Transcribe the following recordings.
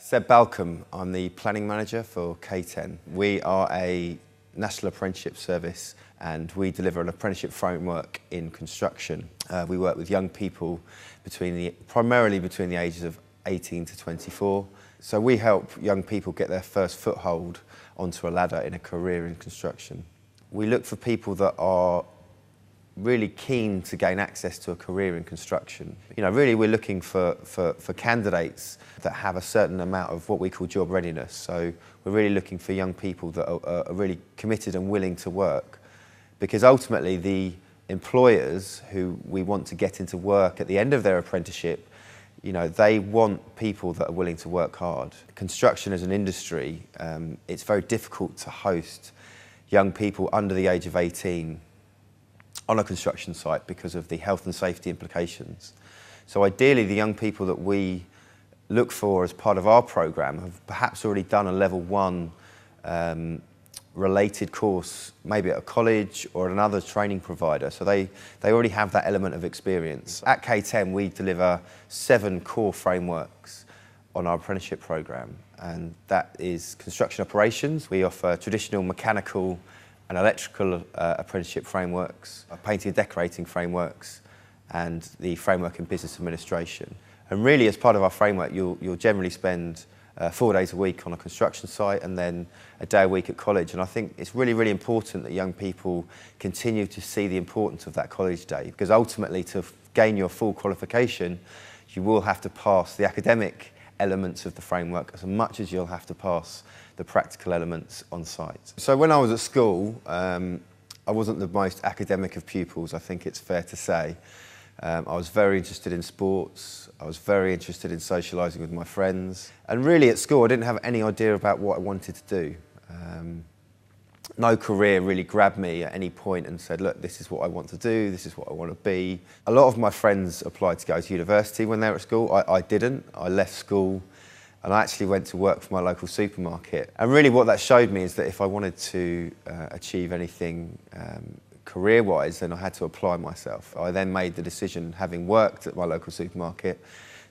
Seb Balcom, I'm the planning manager for K10. We are a national apprenticeship service and we deliver an apprenticeship framework in construction. We work with young people primarily between the ages of 18 to 24. So we help young people get their first foothold onto a ladder in a career in construction. We look for people that are really keen to gain access to a career in construction. Really we're looking for candidates that have a certain amount of what we call job readiness. So we're really looking for young people that are really committed and willing to work, because ultimately the employers who we want to get into work at the end of their apprenticeship, they want people that are willing to work hard. Construction as an industry, it's very difficult to host young people under the age of 18 on a construction site because of the health and safety implications. So ideally the young people that we look for as part of our programme have perhaps already done a level 1 related course, maybe at a college or another training provider, so they already have that element of experience. At K10 we deliver 7 core frameworks on our apprenticeship programme, and that is construction operations. We offer traditional mechanical and electrical apprenticeship frameworks, painting and decorating frameworks, and the framework in business administration. And really, as part of our framework, you'll generally spend 4 days a week on a construction site and then a day a week at college. And I think it's really, really important that young people continue to see the importance of that college day, because ultimately to gain your full qualification, you will have to pass the academic elements of the framework as much as you'll have to pass the practical elements on site. So when I was at school, I wasn't the most academic of pupils, I think it's fair to say. I was very interested in sports, I was very interested in socialising with my friends, and really at school I didn't have any idea about what I wanted to do. No career really grabbed me at any point and said, look, this is what I want to do, this is what I want to be. A lot of my friends applied to go to university when they were at school. I didn't. I left school and I actually went to work for my local supermarket. And really what that showed me is that if I wanted to achieve anything career-wise, then I had to apply myself. I then made the decision, having worked at my local supermarket,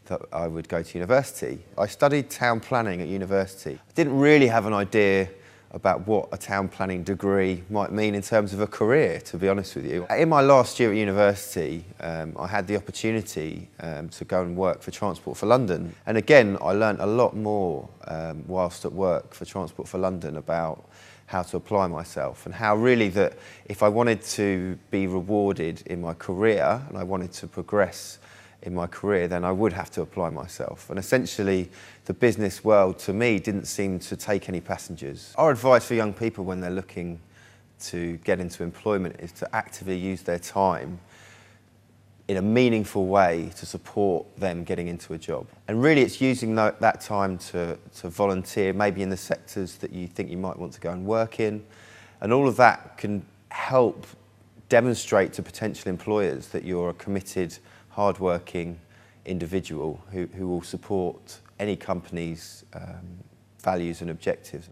that I would go to university. I studied town planning at university. I didn't really have an idea about what a town planning degree might mean in terms of a career, to be honest with you. In my last year at university, I had the opportunity to go and work for Transport for London. And again, I learnt a lot more whilst at work for Transport for London about how to apply myself, and how really that if I wanted to be rewarded in my career and I wanted to progress in my career, then I would have to apply myself. And essentially, the business world, to me, didn't seem to take any passengers. Our advice for young people when they're looking to get into employment is to actively use their time in a meaningful way to support them getting into a job. And really it's using that time to volunteer, maybe in the sectors that you think you might want to go and work in. And all of that can help demonstrate to potential employers that you're a committed, hard-working individual who will support any company's values and objectives.